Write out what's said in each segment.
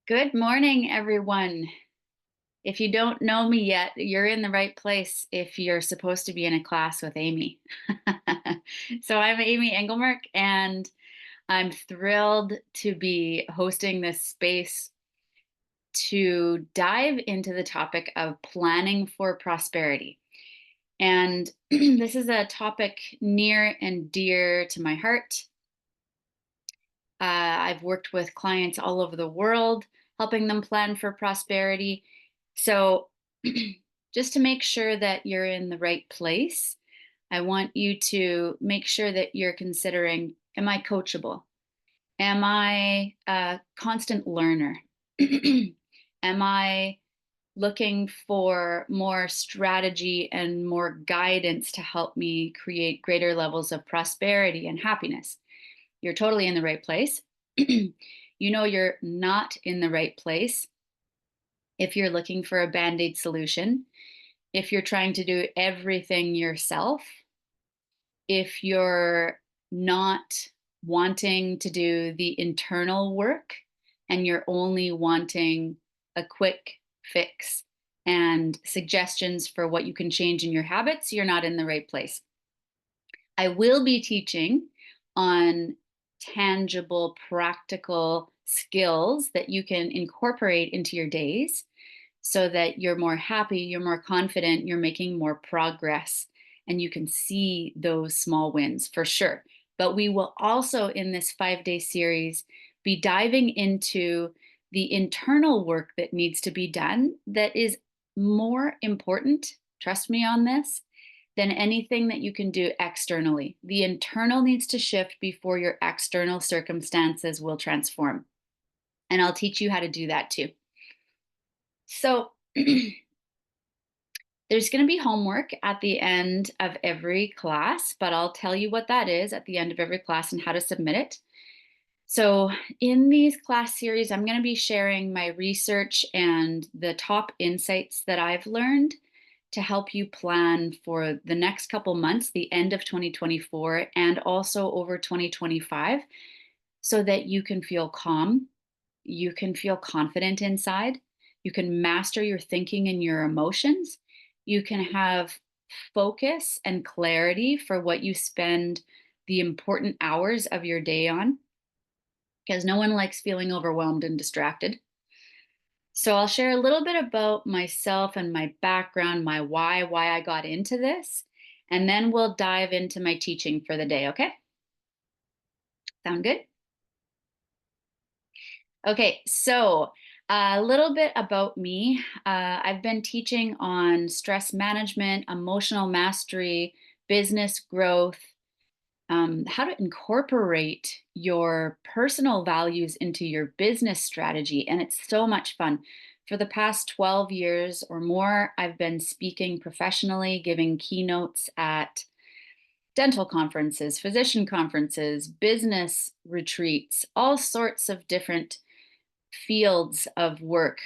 Good morning, everyone. If you don't know me yet, you're in the right place if you're supposed to be in a class with Amy. So I'm Amy Engelmark, and I'm thrilled to be hosting this space to dive into the topic of planning for prosperity. And this is a topic near and dear to my heart. I've worked with clients all over the world, helping them plan for prosperity. So, just to make sure that you're in the right place, I want you to make sure that you're considering, am I coachable? Am I a constant learner? Am I looking for more strategy and more guidance to help me create greater levels of prosperity and happiness? You're totally in the right place. You know you're not in the right place if you're looking for a band-aid solution, if you're trying to do everything yourself, if you're not wanting to do the internal work and you're only wanting a quick fix and suggestions for what you can change in your habits, you're not in the right place. I will be teaching on tangible, practical skills that you can incorporate into your days so that you're more happy, you're more confident, you're making more progress, and you can see those small wins for sure. But we will also, in this 5-day series, be diving into the internal work that needs to be done that is more important, trust me on this, than anything that you can do externally. The internal needs to shift before your external circumstances will transform. And I'll teach you how to do that too. So, there's going to be homework at the end of every class, but I'll tell you what that is at the end of every class and how to submit it. So, in these class series, I'm going to be sharing my research and the top insights that I've learned to help you plan for the next couple months, the end of 2024, and also over 2025, so that you can feel calm, you can feel confident inside, you can master your thinking and your emotions, you can have focus and clarity for what you spend the important hours of your day on, because no one likes feeling overwhelmed and distracted. So I'll share a little bit about myself and my background, my why I got into this, and then we'll dive into my teaching for the day, okay? Sound good? Okay, so a little bit about me. I've been teaching on stress management, emotional mastery, business growth, how to incorporate your personal values into your business strategy. And it's so much fun. For the past 12 years or more, I've been speaking professionally, giving keynotes at dental conferences, physician conferences, business retreats, all sorts of different fields of work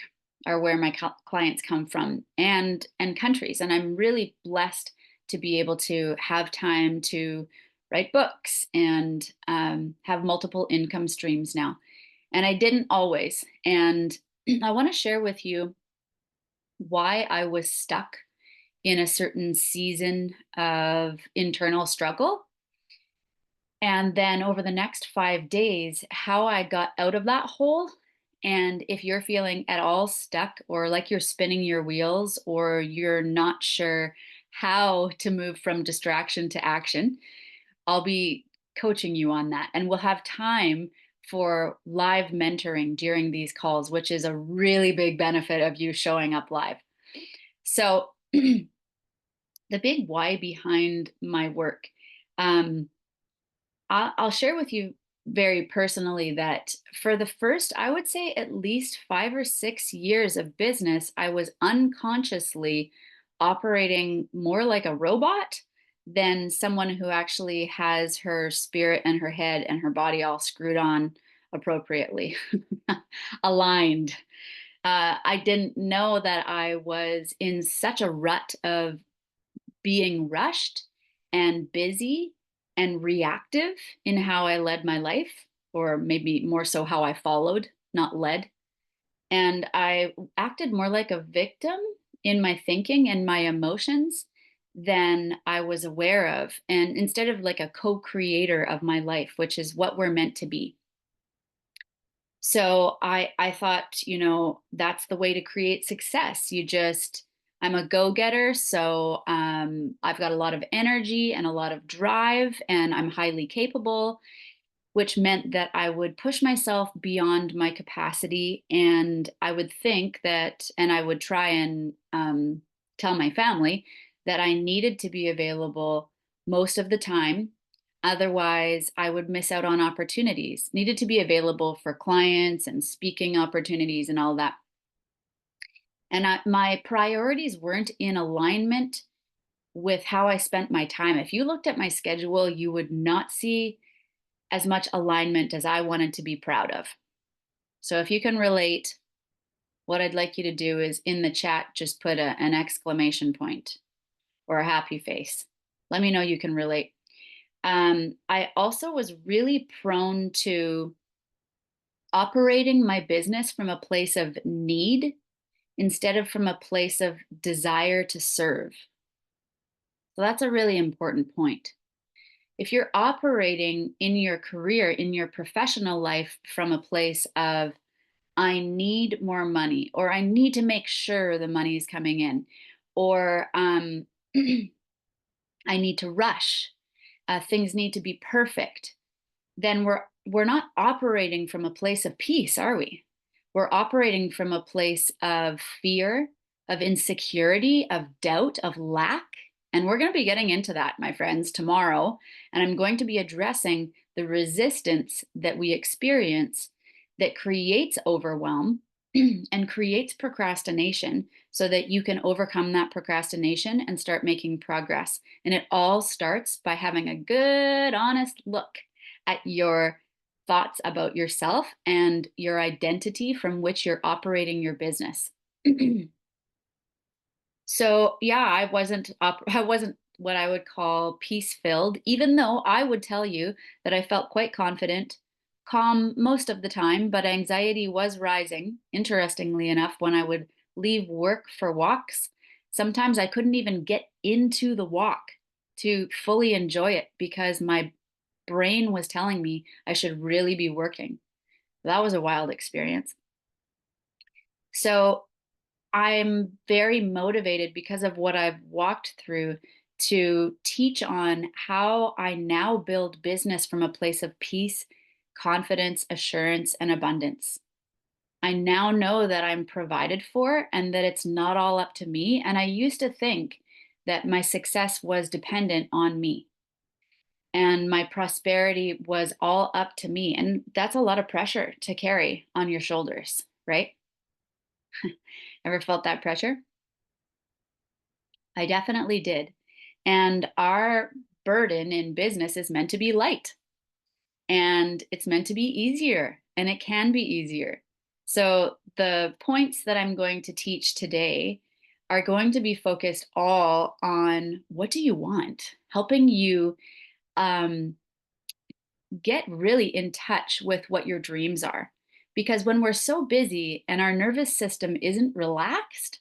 are where my clients come from and countries. And I'm really blessed to be able to have time to write books and have multiple income streams now. And I didn't always. And I want to share with you why I was stuck in a certain season of internal struggle. And then over the next 5 days, how I got out of that hole. And if you're feeling at all stuck or like you're spinning your wheels or you're not sure how to move from distraction to action, I'll be coaching you on that. And we'll have time for live mentoring during these calls, which is a really big benefit of you showing up live. So, the big why behind my work. I'll share with you very personally that for the first, I would say at least 5 or 6 years of business, I was unconsciously operating more like a robot than someone who actually has her spirit and her head and her body all screwed on appropriately, aligned. I didn't know that I was in such a rut of being rushed and busy and reactive in how I led my life, or maybe more so how I followed, not led. And I acted more like a victim in my thinking and my emotions than I was aware of. And instead of like a co creator of my life, which is what we're meant to be. So I thought, that's the way to create success. I'm a go-getter, so I've got a lot of energy and a lot of drive, and I'm highly capable, which meant that I would push myself beyond my capacity. And I would think that, and I would try and tell my family that I needed to be available most of the time. Otherwise, I would miss out on opportunities, needed to be available for clients and speaking opportunities and all that. And my priorities weren't in alignment with how I spent my time. If you looked at my schedule, you would not see as much alignment as I wanted to be proud of. So if you can relate, what I'd like you to do is in the chat, just put an exclamation point or a happy face. Let me know you can relate. I also was really prone to operating my business from a place of need instead of from a place of desire to serve. So that's a really important point. If you're operating in your career, in your professional life from a place of, I need more money, or I need to make sure the money is coming in, or I need to rush, things need to be perfect, then we're not operating from a place of peace, are we? We're operating from a place of fear, of insecurity, of doubt, of lack. And we're going to be getting into that, my friends, tomorrow. And I'm going to be addressing the resistance that we experience that creates overwhelm and creates procrastination so that you can overcome that procrastination and start making progress. And it all starts by having a good, honest look at your thoughts about yourself and your identity from which you're operating your business. So yeah, I wasn't what I would call peace filled, even though I would tell you that I felt quite confident, calm most of the time, but anxiety was rising, interestingly enough, when I would leave work for walks. Sometimes I couldn't even get into the walk to fully enjoy it because my brain was telling me I should really be working. That was a wild experience. So I'm very motivated because of what I've walked through to teach on how I now build business from a place of peace, confidence, assurance, and abundance. I now know that I'm provided for and that it's not all up to me. And I used to think that my success was dependent on me and my prosperity was all up to me. And that's a lot of pressure to carry on your shoulders, right? Ever felt that pressure? I definitely did. And our burden in business is meant to be light and it's meant to be easier and it can be easier. So, the points that I'm going to teach today are going to be focused all on what do you want, helping you um, get really in touch with what your dreams are. Because when we're so busy and our nervous system isn't relaxed,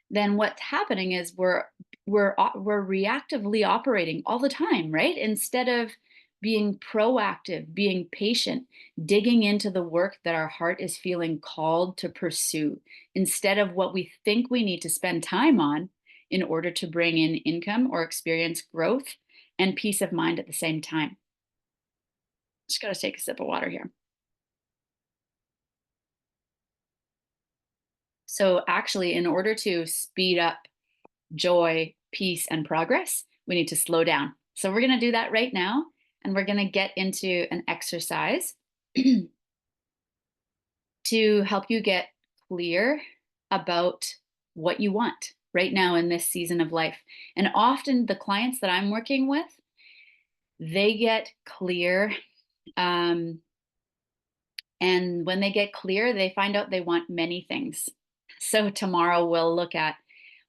then what's happening is we're reactively operating all the time, right? Instead of being proactive, being patient, digging into the work that our heart is feeling called to pursue, instead of what we think we need to spend time on in order to bring in income or experience growth and peace of mind at the same time. Just got to take a sip of water here. So, actually, in order to speed up joy, peace, and progress, we need to slow down. So, we're going to do that right now. And we're going to get into an exercise to help you get clear about what you want right now in this season of life. And often, the clients that I'm working with, they get clear. Um, and when they get clear, they find out they want many things. So, tomorrow we'll look at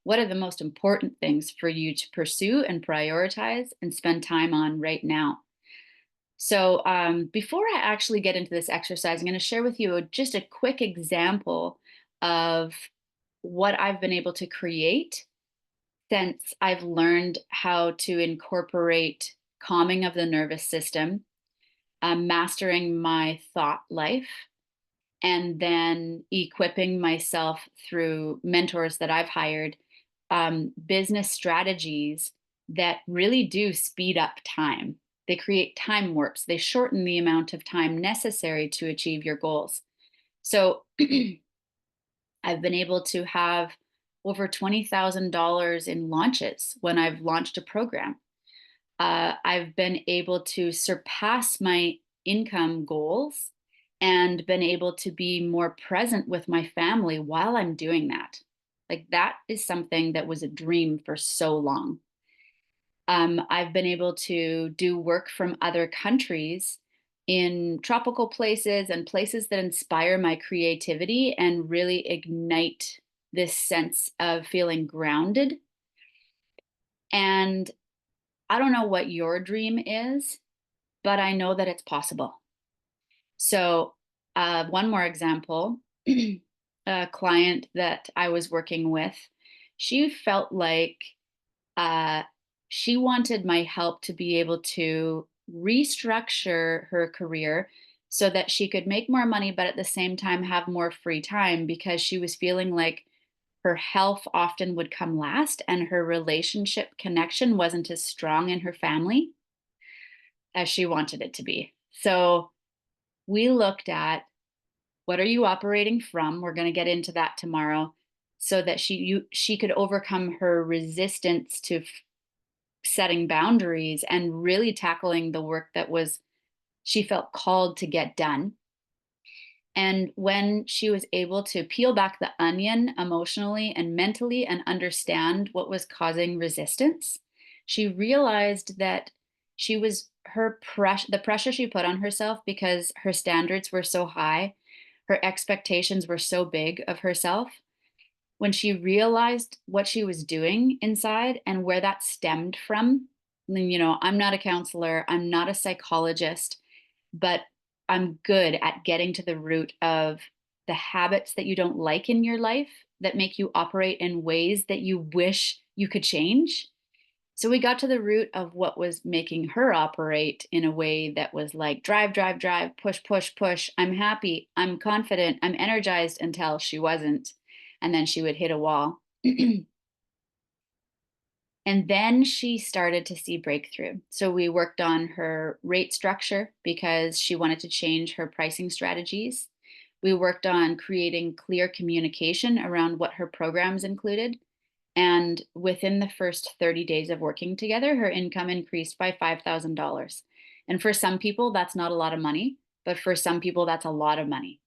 what are the most important things for you to pursue and prioritize and spend time on right now. So, before I actually get into this exercise, I'm going to share with you just a quick example of what I've been able to create since I've learned how to incorporate calming of the nervous system, mastering my thought life, and then equipping myself through mentors that I've hired, business strategies that really do speed up time. They create time warps, they shorten the amount of time necessary to achieve your goals. So I've been able to have over $20,000 in launches when I've launched a program. I've been able to surpass my income goals and been able to be more present with my family while I'm doing that. Like that is something that was a dream for so long. I've been able to do work from other countries in tropical places and places that inspire my creativity and really ignite this sense of feeling grounded. And I don't know what your dream is, but I know that it's possible. So, one more example, a client that I was working with, she felt like uh, she wanted my help to be able to restructure her career so that she could make more money, but at the same time have more free time because she was feeling like her health often would come last and her relationship connection wasn't as strong in her family as she wanted it to be. So we looked at what are you operating from? We're going to get into that tomorrow so that she could overcome her resistance to setting boundaries and really tackling the work that was she felt called to get done. And when she was able to peel back the onion emotionally and mentally and understand what was causing resistance, she realized that she was the pressure she put on herself because her standards were so high, her expectations were so big of herself. When she realized what she was doing inside and where that stemmed from, then, I'm not a counselor, I'm not a psychologist, but I'm good at getting to the root of the habits that you don't like in your life that make you operate in ways that you wish you could change. So we got to the root of what was making her operate in a way that was like drive, drive, drive, push, push, push. I'm happy, I'm confident, I'm energized until she wasn't. And then she would hit a wall. And then she started to see breakthrough. So we worked on her rate structure because she wanted to change her pricing strategies. We worked on creating clear communication around what her programs included. And within the first 30 days of working together, her income increased by $5,000. And for some people, that's not a lot of money, but for some people, that's a lot of money.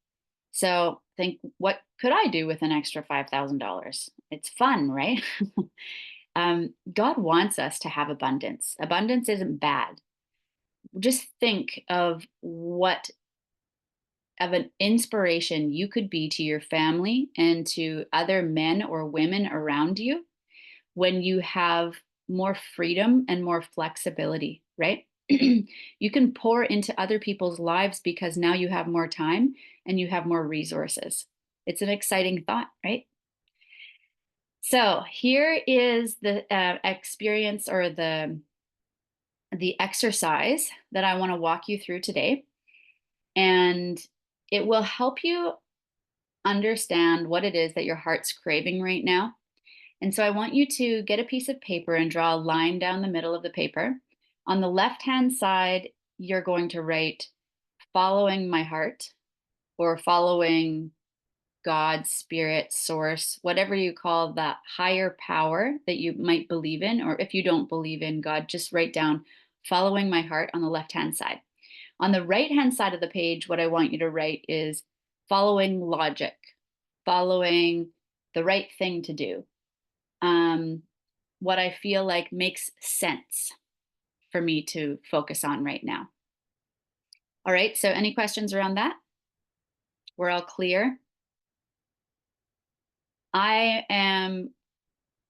So think, what could I do with an extra $5,000? It's fun, right? God wants us to have abundance. Abundance isn't bad. Just think of what of an inspiration you could be to your family and to other men or women around you when you have more freedom and more flexibility, right? You can pour into other people's lives because now you have more time and you have more resources. It's an exciting thought, right? So here is the experience or the exercise that I want to walk you through today, and it will help you understand what it is that your heart's craving right now. And so I want you to get a piece of paper and draw a line down the middle of the paper. On the left-hand side, you're going to write following my heart or following God, spirit, source, whatever you call that higher power that you might believe in. Or if you don't believe in God, just write down following my heart on the left-hand side. On the right-hand side of the page, what I want you to write is following logic, following the right thing to do. What I feel like makes sense for me to focus on right now. All right, so any questions around that? We're all clear. I am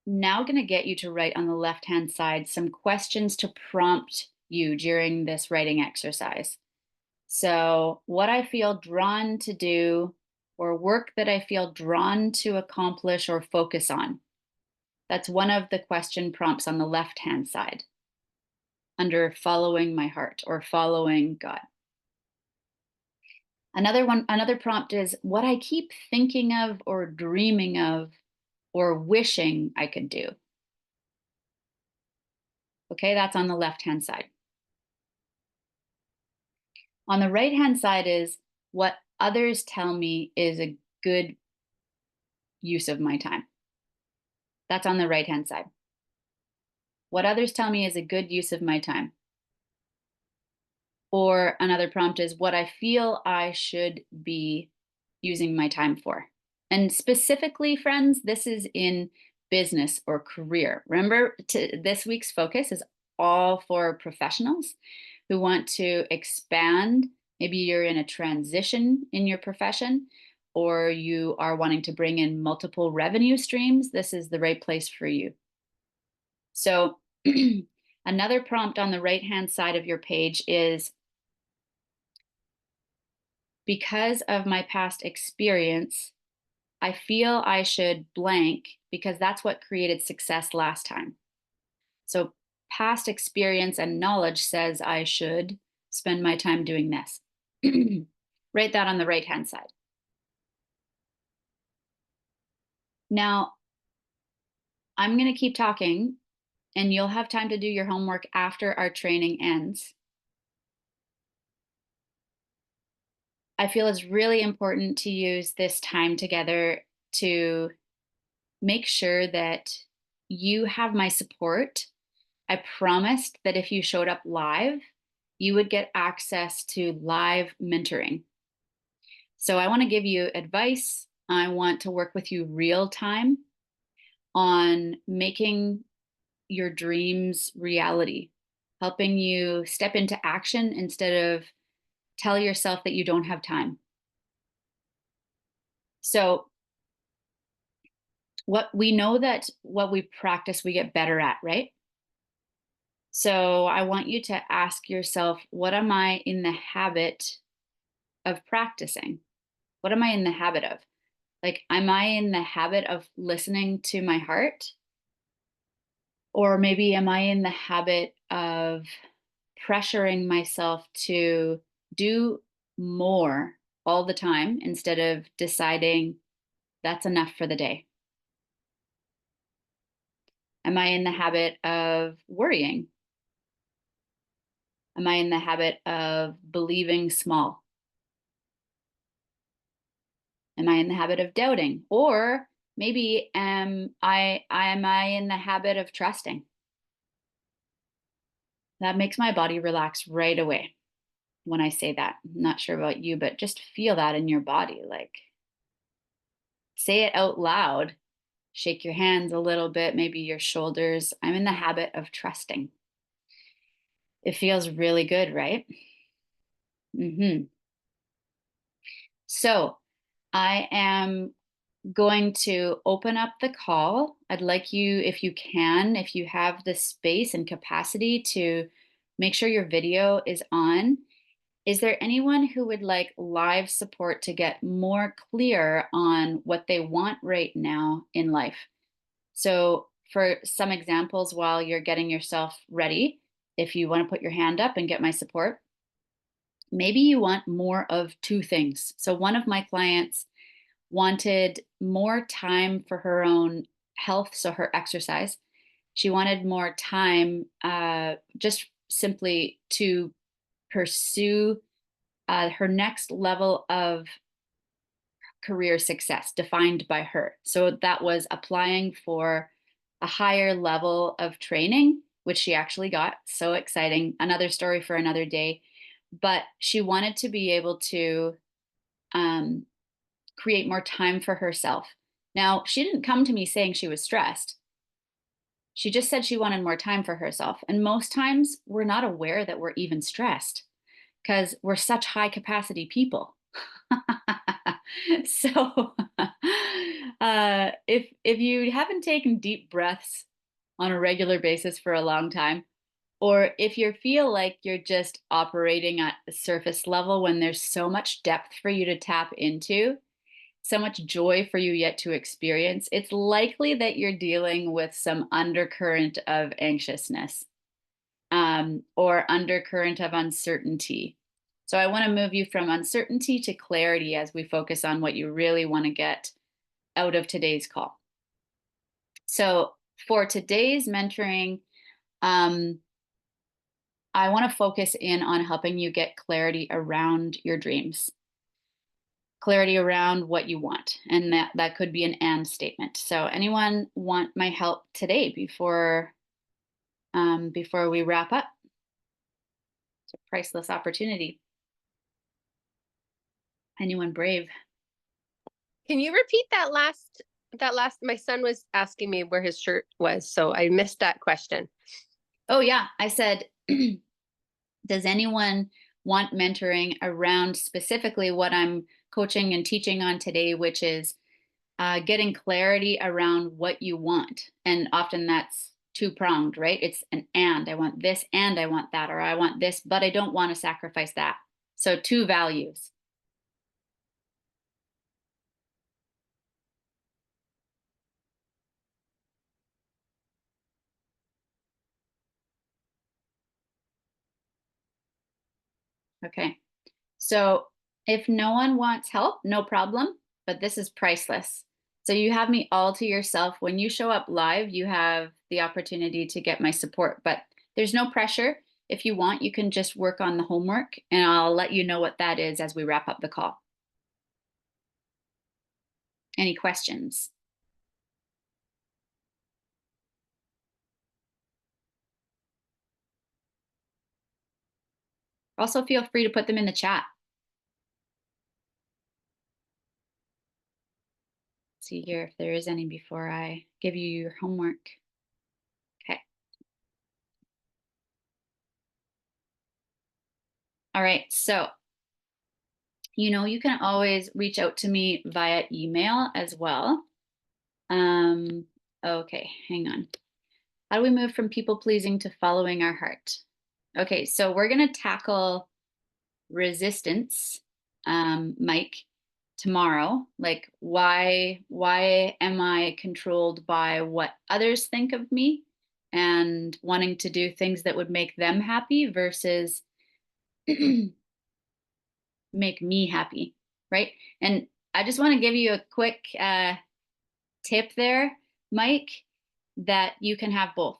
now going to get you to write on the left-hand side some questions to prompt you during this writing exercise. So, what I feel drawn to do, or work that I feel drawn to accomplish or focus on. That's one of the question prompts on the left hand side under following my heart or following God. Another prompt is what I keep thinking of or dreaming of or wishing I could do. Okay, that's on the left hand side. On the right hand side is what others tell me is a good use of my time. That's on the right hand side. What others tell me is a good use of my time. Or another prompt is what I feel I should be using my time for. And specifically, friends, this is in business or career. Remember, this week's focus is all for professionals who want to expand. Maybe you're in a transition in your profession, or you are wanting to bring in multiple revenue streams. This is the right place for you. So, another prompt on the right-hand side of your page is because of my past experience, I feel I should blank because that's what created success last time. So, past experience and knowledge says I should spend my time doing this. Write that on the right hand side. Now, I'm going to keep talking and you'll have time to do your homework after our training ends. I feel it's really important to use this time together to make sure that you have my support. I promised that if you showed up live, you would get access to live mentoring. So I want to give you advice. I want to work with you real time on making your dreams reality, helping you step into action instead of tell yourself that you don't have time. So what we know that what we practice, we get better at, right? So I want you to ask yourself, what am I in the habit of practicing? What am I in the habit of? Like, am I in the habit of listening to my heart? Or maybe am I in the habit of pressuring myself to do more all the time instead of deciding that's enough for the day? Am I in the habit of worrying? Am I in the habit of believing small? Am I in the habit of doubting? Or maybe am I in the habit of trusting? That makes my body relax right away when I say that. I'm not sure about you, but just feel that in your body. Like, say it out loud. Shake your hands a little bit, maybe your shoulders. I'm in the habit of trusting. It feels really good, right? So I am going to open up the call. I'd like you, if you can, if you have the space and capacity to make sure your video is on. Is there anyone who would like live support to get more clear on what they want right now in life? So, for some examples, while you're getting yourself ready, if you want to put your hand up and get my support, maybe you want more of two things. So, one of my clients wanted more time for her own health, so her exercise. She wanted more time just simply to pursue her next level of career success defined by her. So that was applying for a higher level of training, which she actually got. So exciting. Another story for another day. But she wanted to be able to um, create more time for herself. Now, she didn't come to me saying she was stressed. She just said she wanted more time for herself. And most times we're not aware that we're even stressed because we're such high capacity people. So if you haven't taken deep breaths on a regular basis for a long time, Or if you feel like you're just operating at the surface level when there's so much depth for you to tap into, so much joy for you yet to experience, it's likely that you're dealing with some undercurrent of anxiousness, or undercurrent of uncertainty. So I want to move you from uncertainty to clarity as we focus on what you really want to get out of today's call. So for today's mentoring, I want to focus in on helping you get clarity around your dreams, clarity around what you want. And that could be an and statement. So anyone want my help today before we wrap up? It's a priceless opportunity. Anyone brave? Can you repeat that last my son was asking me where his shirt was, so I missed that question. Oh yeah, I said, does anyone want mentoring around specifically what I'm coaching and teaching on today, which is getting clarity around what you want? And often that's two-pronged, right? It's an and. I want this and I want that, or I want this, but I don't want to sacrifice that. So two values. Okay. So if no one wants help, no problem, but this is priceless. So you have me all to yourself. When you show up live, you have the opportunity to get my support, but there's no pressure. If you want, you can just work on the homework and I'll let you know what that is as we wrap up the call. Any questions? Also, feel free to put them in the chat. See here if there is any before I give you your homework. Okay. All right. So, you can always reach out to me via email as well. Okay, hang on. How do we move from people pleasing to following our heart? Okay, so we're going to tackle resistance, Mike, tomorrow. Like why am I controlled by what others think of me and wanting to do things that would make them happy versus make me happy, right? And I just want to give you a quick tip there, Mike, that you can have both.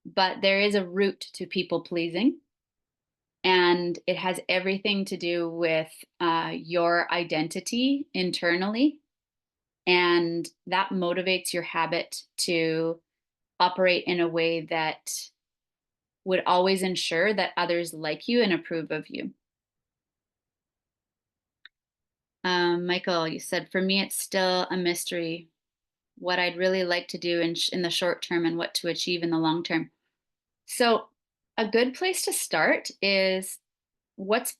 But there is a root to people pleasing, and it has everything to do with your identity internally. And that motivates your habit to operate in a way that would always ensure that others like you and approve of you. Michael, you said, for me, it's still a mystery what I'd really like to do in the short term and what to achieve in the long term. So, a good place to start is what's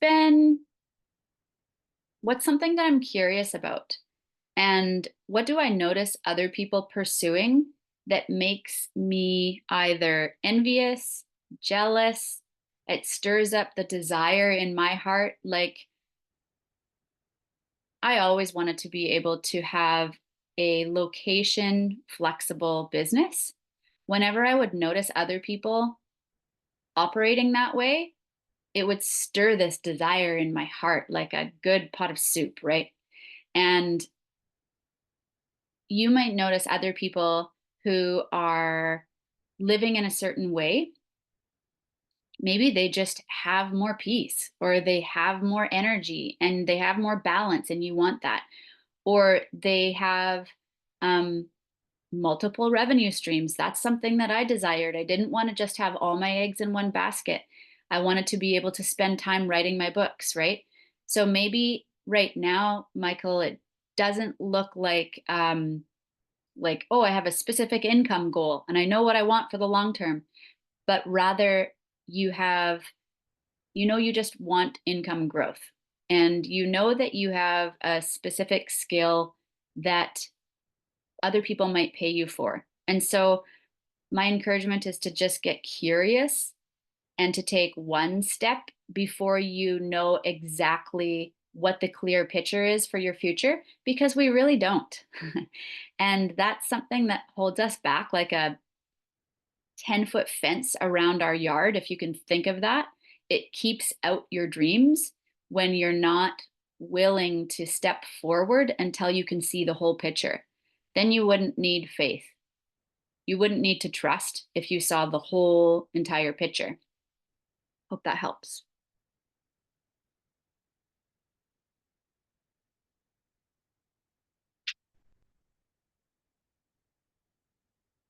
something that I'm curious about? And what do I notice other people pursuing that makes me either envious, jealous? It stirs up the desire in my heart. Like, I always wanted to be able to have a location flexible business. Whenever I would notice other people operating that way, it would stir this desire in my heart like a good pot of soup, right? And you might notice other people who are living in a certain way. Maybe they just have more peace or they have more energy and they have more balance, and you want that. Or they have um, multiple revenue streams. That's something that I desired. I didn't want to just have all my eggs in one basket. I wanted to be able to spend time writing my books, right? So maybe right now, Michael, it doesn't look like, oh, I have a specific income goal and I know what I want for the long term, but rather you have, you just want income growth, and you know that you have a specific skill that other people might pay you for. And so My encouragement is to just get curious and to take one step before you know exactly what the clear picture is for your future, because we really don't. And that's something that holds us back, like a 10-foot fence around our yard, if you can think of that. It keeps out your dreams when you're not willing to step forward until you can see the whole picture. Then you wouldn't need faith. You wouldn't need to trust if you saw the whole entire picture. Hope that helps.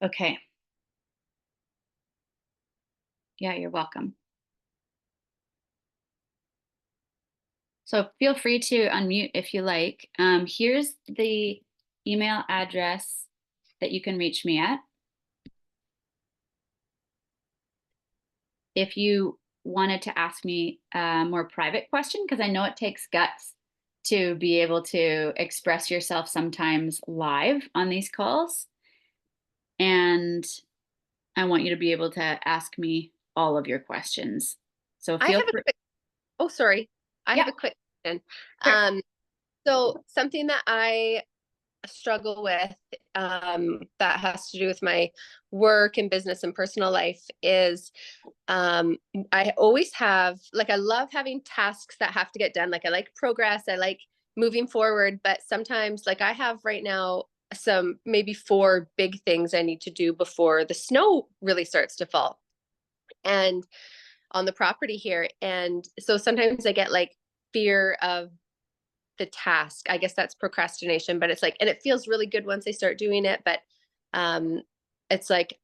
Okay. Yeah, you're welcome. So feel free to unmute if you like. Here's the email address that you can reach me at. If you wanted to ask me a more private question, because I know it takes guts to be able to express yourself sometimes live on these calls. And I want you to be able to ask me all of your questions. So I feel have a free. quick, oh, sorry. I have Yeah, a quick question. sure. Um, so something that I struggle with, that has to do with my work and business and personal life is, um, I always have, like, I love having tasks that have to get done. Like, I like progress, I like moving forward, but sometimes, like, I have right now some maybe 4 big things I need to do before the snow really starts to fall. And on the property here. And so sometimes I get like fear of the task. I guess that's procrastination, but it's like, and it feels really good once I start doing it. But um, it's like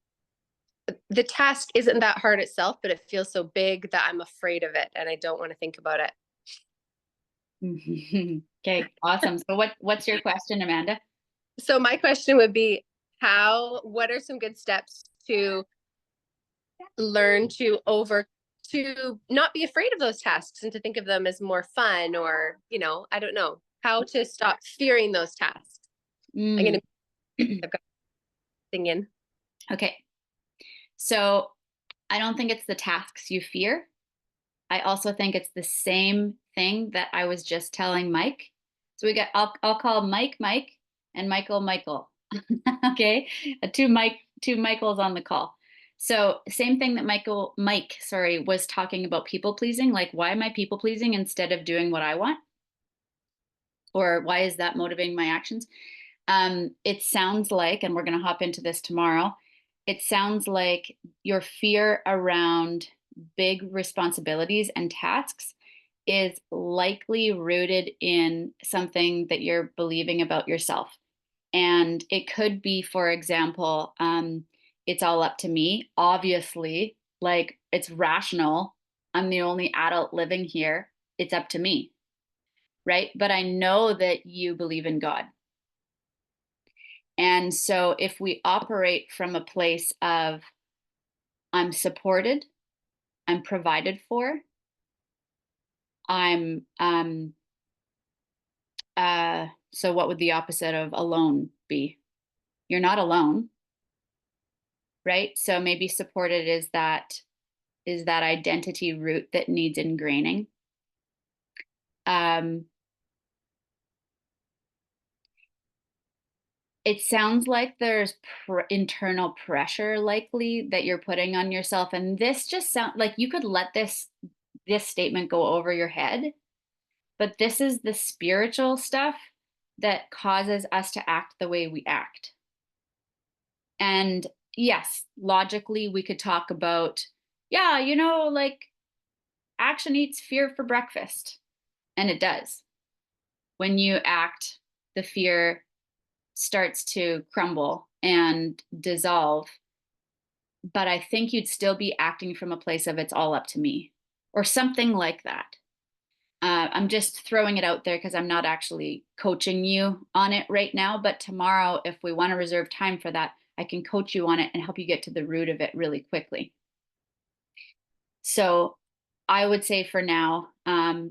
the task isn't that hard itself, but it feels so big that I'm afraid of it and I don't want to think about it. Okay, awesome. So what's your question, Amanda? So my question would be, what are some good steps to learn to not be afraid of those tasks and to think of them as more fun, or I don't know how to stop fearing those tasks. I'm Mm. gonna I've got thing in. Okay. So I don't think it's the tasks you fear. I also think it's the same thing that I was just telling Mike. So I'll call Mike Mike and Michael Michael. Okay. Two Michaels on the call. So same thing that Mike, sorry, was talking about people pleasing. Like, why am I people pleasing instead of doing what I want? Or why is that motivating my actions? It sounds like, and we're going to hop into this tomorrow, it sounds like your fear around big responsibilities and tasks is likely rooted in something that you're believing about yourself. And it could be, for example, it's all up to me. Obviously, like, it's rational. I'm the only adult living here. It's up to me, right? But I know that you believe in God. And so if we operate from a place of I'm supported, I'm provided for, I'm so what would the opposite of alone be? You're not alone, right? So maybe supported is that identity root that needs ingraining. Um, it sounds like there's internal pressure likely that you're putting on yourself, and this just sounds like you could let this statement go over your head. But this is the spiritual stuff that causes us to act the way we act. And yes, logically, we could talk about, yeah, like action eats fear for breakfast. And it does. When you act, the fear starts to crumble and dissolve. But I think you'd still be acting from a place of it's all up to me or something like that. I'm just throwing it out there because I'm not actually coaching you on it right now. But tomorrow, if we want to reserve time for that, I can coach you on it and help you get to the root of it really quickly. So I would say for now,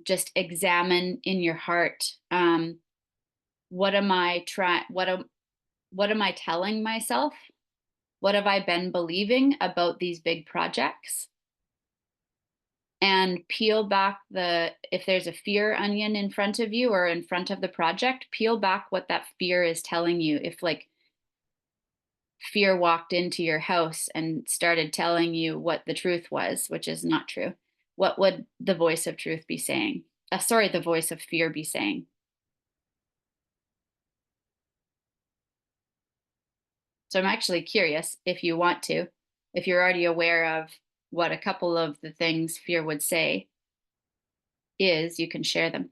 just examine in your heart. What am I telling myself? What have I been believing about these big projects? And peel back if there's a fear onion in front of you or in front of the project, peel back what that fear is telling you. If like fear walked into your house and started telling you what the truth was, which is not true, what would the voice of truth be saying? Sorry, the voice of fear be saying? So I'm actually curious if you want to, if you're already aware of what a couple of the things fear would say is, you can share them.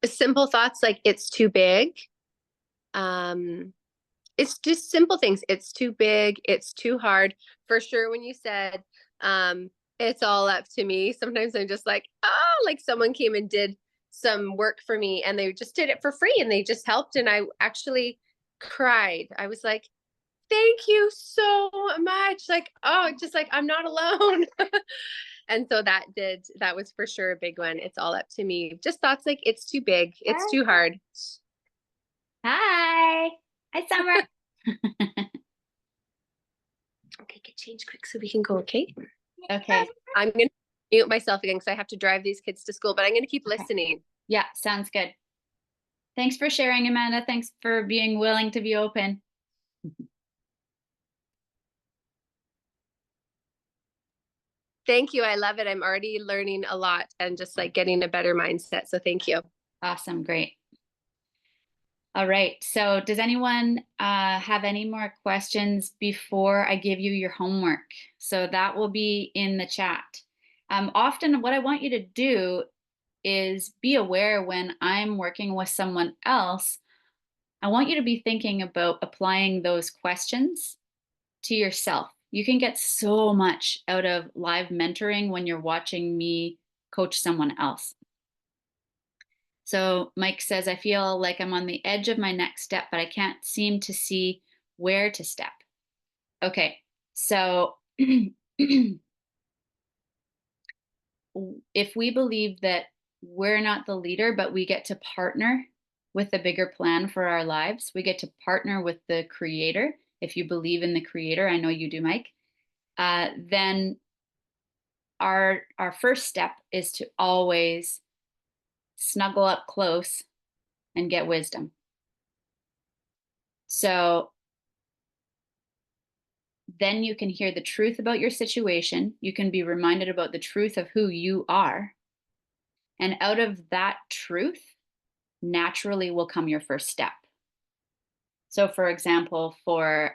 Simple thoughts like it's too big. Um, it's just simple things. It's too big. It's too hard. For sure, when you said, it's all up to me, sometimes I'm just like, oh, like someone came and did some work for me and they just did it for free and they just helped. And I actually cried. I was like, thank you so much. Like, oh, just like I'm not alone. And so that was for sure a big one. It's all up to me. Just thoughts like it's too big, it's too hard. Hi. Hi, Summer. Okay, get changed quick so we can go, okay? Okay. I'm gonna mute myself again because I have to drive these kids to school, but I'm gonna keep Okay. listening. Yeah, sounds good. Thanks for sharing, Amanda. Thanks for being willing to be open. Thank you. I love it. I'm already learning a lot and just like getting a better mindset. So thank you. Awesome. Great. All right. So does anyone have any more questions before I give you your homework? So that will be in the chat. Often what I want you to do is be aware when I'm working with someone else, I want you to be thinking about applying those questions to yourself. You can get so much out of live mentoring when you're watching me coach someone else. So Mike says, I feel like I'm on the edge of my next step, but I can't seem to see where to step. Okay, so if we believe that we're not the leader, but we get to partner with the bigger plan for our lives, we get to partner with the creator. If you believe in the creator, I know you do, Mike, then our first step is to always snuggle up close and get wisdom. So then you can hear the truth about your situation. You can be reminded about the truth of who you are. And out of that truth, naturally will come your first step. So, for example, for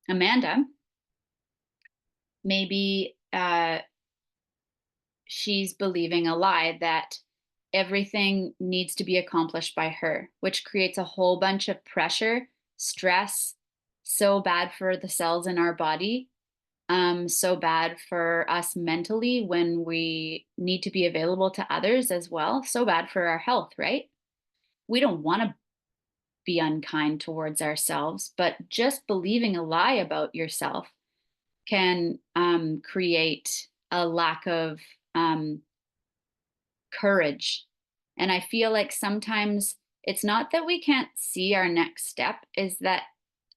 Amanda, maybe she's believing a lie that everything needs to be accomplished by her, which creates a whole bunch of pressure, stress, so bad for the cells in our body, so bad for us mentally when we need to be available to others as well, so bad for our health, right? We don't want to be unkind towards ourselves, but just believing a lie about yourself can create a lack of courage. And I feel like sometimes it's not that we can't see our next step, is that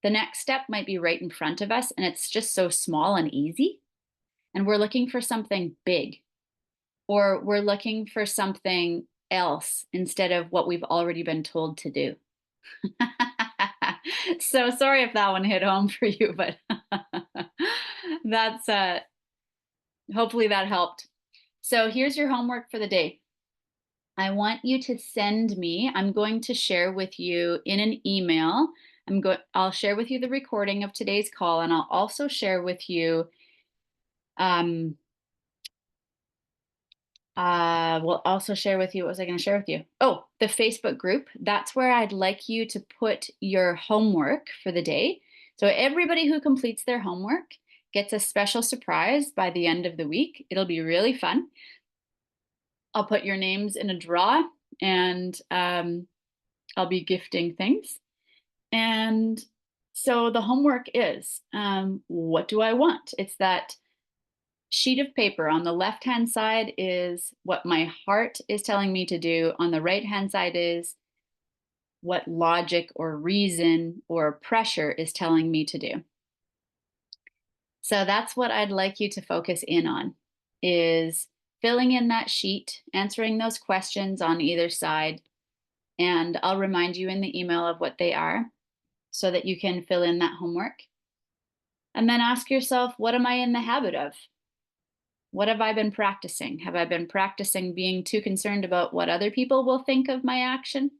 the next step might be right in front of us and it's just so small and easy. And we're looking for something big, or we're looking for something else instead of what we've already been told to do. So sorry if that one hit home for you, but that's hopefully that helped. So here's your homework for the day. I want you to send me, I'm going to share with you in an email. I'll share with you the recording of today's call, and I'll also share with you we'll also share with you, what was I going to share with you? Oh, the Facebook group. That's where I'd like you to put your homework for the day. So everybody who completes their homework gets a special surprise by the end of the week. It'll be really fun. I'll put your names in a draw and I'll be gifting things. And so the homework is, what do I want? It's that sheet of paper. On the left hand side is what my heart is telling me to do. On the right hand side is what logic or reason or pressure is telling me to do. So that's what I'd like you to focus in on is filling in that sheet, answering those questions on either side, and I'll remind you in the email of what they are so that you can fill in that homework. And then ask yourself, what am I in the habit of? What have I been practicing? Have I been practicing being too concerned about what other people will think of my action?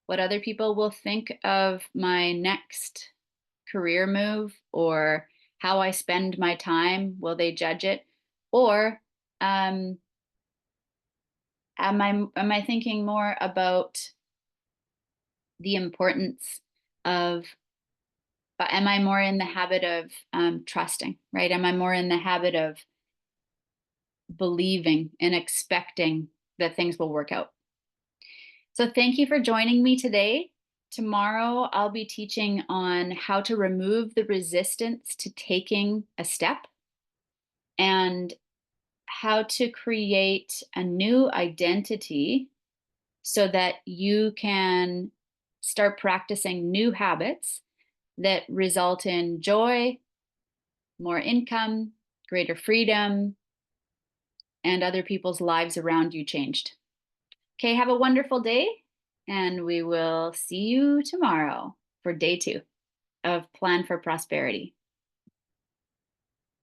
What other people will think of my next career move or how I spend my time? Will they judge it? Or um, am I thinking more about the importance of, am I more in the habit of trusting, right? Am I more in the habit of believing and expecting that things will work out? So thank you for joining me today. Tomorrow, I'll be teaching on how to remove the resistance to taking a step and how to create a new identity so that you can start practicing new habits that result in joy, more income, greater freedom, and other people's lives around you changed. Okay, have a wonderful day, and we will see you tomorrow for day 2 of Plan for Prosperity.